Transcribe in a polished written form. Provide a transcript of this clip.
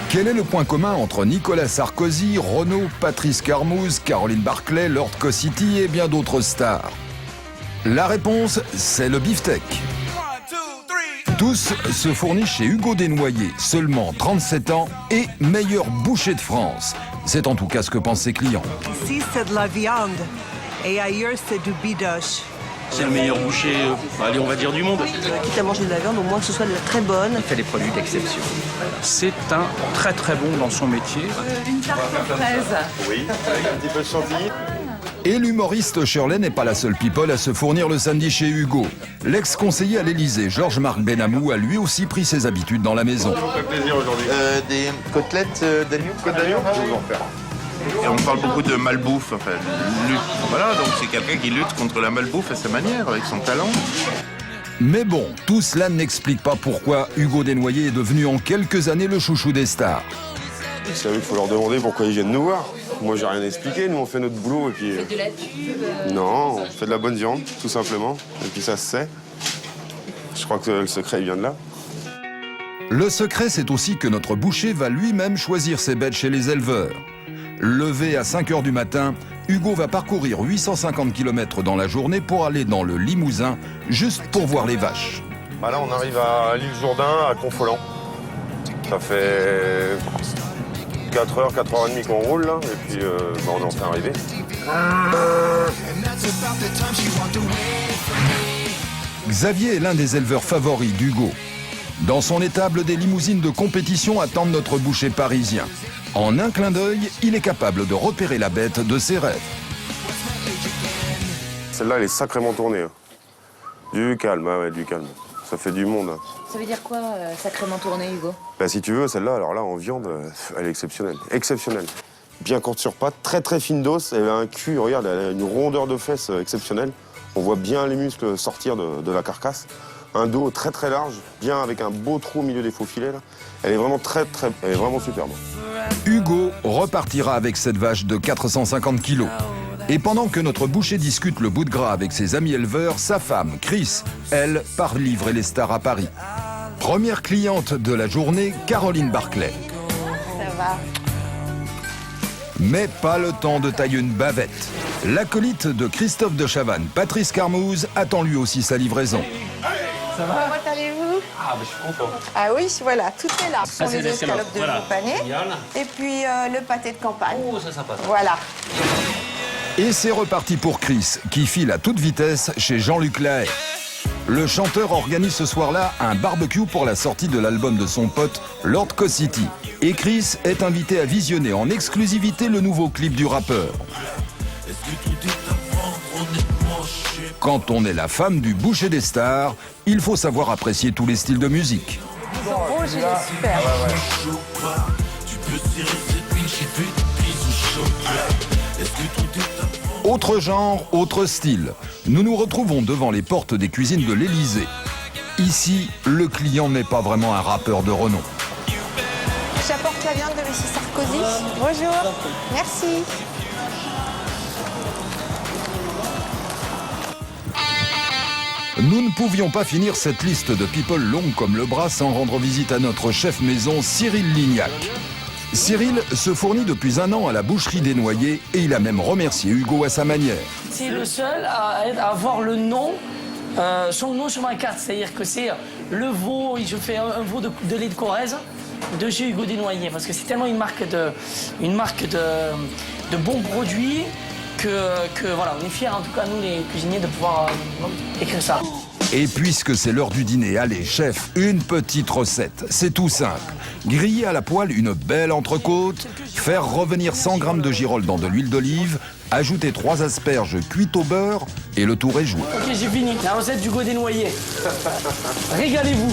Quel est le point commun entre Nicolas Sarkozy, Renaud, Patrice Carmouze, Caroline Barclay, Lord Cossity et bien d'autres stars? La réponse, c'est le beefsteak. Tous se fournissent chez Hugo Desnoyers, seulement 37 ans et meilleur boucher de France. C'est en tout cas ce que pensent ses clients. Ici, c'est de la viande et ailleurs, c'est du bidoche. C'est le meilleur boucher, allez, on va dire, du monde. Quitte à manger de la viande, au moins que ce soit de la très bonne. Il fait des produits d'exception. C'est un très très bon dans son métier. Une tarte aux fraises. Oui, avec un petit peu de chantilly. Et l'humoriste Shirley n'est pas la seule people à se fournir le samedi chez Hugo. L'ex-conseiller à l'Élysée, Georges-Marc Benamou, a lui aussi pris ses habitudes dans la maison. Ça fait plaisir aujourd'hui. Des côtelettes d'agneau. Côte d'agneau, je vais vous en faire. Et on parle beaucoup de malbouffe, enfin, lutte. Voilà, donc c'est quelqu'un qui lutte contre la malbouffe à sa manière, avec son talent. Mais bon, tout cela n'explique pas pourquoi Hugo Desnoyers est devenu en quelques années le chouchou des stars. Vous savez qu'il faut leur demander pourquoi ils viennent nous voir. Moi, j'ai rien expliqué. Nous, on fait notre boulot et puis... De la pub. Non, on fait de la bonne viande, tout simplement. Et puis ça se sait. Je crois que le secret, il vient de là. Le secret, c'est aussi que notre boucher va lui-même choisir ses bêtes chez les éleveurs. Levé à 5 h du matin, Hugo va parcourir 850 km dans la journée pour aller dans le Limousin, juste pour voir les vaches. Bah là, on arrive à l'île Jourdain, à Confolens. Ça fait 4h, 4h30 qu'on roule, là. Et puis, on est enfin arrivé. Xavier est l'un des éleveurs favoris d'Hugo. Dans son étable, des limousines de compétition attendent notre boucher parisien. En un clin d'œil, il est capable de repérer la bête de ses rêves. Celle-là, elle est sacrément tournée. Hein. Du calme, ouais, du calme. Ça fait du monde. Hein. Ça veut dire quoi, sacrément tourné, Hugo? Bah, si tu veux, celle-là, alors là, en viande, elle est exceptionnelle. Exceptionnelle. Bien courte sur pattes, très très fine d'os. Elle a un cul, regarde, elle a une rondeur de fesses exceptionnelle. On voit bien les muscles sortir de la carcasse. Un dos très très large, bien avec un beau trou au milieu des faux filets. Là. Elle est vraiment elle est vraiment superbe. Hugo repartira avec cette vache de 450 kilos. Et pendant que notre boucher discute le bout de gras avec ses amis éleveurs, sa femme, Chris, elle, part livrer les stars à Paris. Première cliente de la journée, Caroline Barclay. Ça va. Mais pas le temps de tailler une bavette. L'acolyte de Christophe de Chavannes, Patrice Carmouze, attend lui aussi sa livraison. Comment allez-vous? Ah, je suis content. Ah oui, voilà, tout est là. Ce sont c'est les escalopes de voilà. veau pané. Génial. Et puis le pâté de campagne. Oh, ça sympa. Voilà. Et c'est reparti pour Chris, qui file à toute vitesse chez Jean-Luc Lahaye. Le chanteur organise ce soir-là un barbecue pour la sortie de l'album de son pote, Lord Cossity. Et Chris est invité à visionner en exclusivité le nouveau clip du rappeur. Quand on est la femme du boucher des stars, il faut savoir apprécier tous les styles de musique. Rouge, il est super. Autre genre, autre style. Nous nous retrouvons devant les portes des cuisines de l'Élysée. Ici, le client n'est pas vraiment un rappeur de renom. J'apporte la viande de M. Sarkozy. Bonjour. Merci. Nous ne pouvions pas finir cette liste de people longue comme le bras sans rendre visite à notre chef maison, Cyril Lignac. Cyril se fournit depuis 1 an à la boucherie Desnoyers et il a même remercié Hugo à sa manière. C'est le seul à avoir le nom, son nom sur ma carte. C'est-à-dire que c'est le veau, je fais un veau de lait de Corrèze de chez Hugo Desnoyers. Parce que c'est tellement une marque de bons produits que voilà, on est fiers, en tout cas, nous les cuisiniers, de pouvoir écrire ça. Et puisque c'est l'heure du dîner, allez chef, une petite recette. C'est tout simple. Griller à la poêle une belle entrecôte, faire revenir 100 g de girolles dans de l'huile d'olive, ajouter 3 asperges cuites au beurre et le tour est joué. Ok, j'ai fini. La recette d'Hugo Desnoyers. Régalez-vous.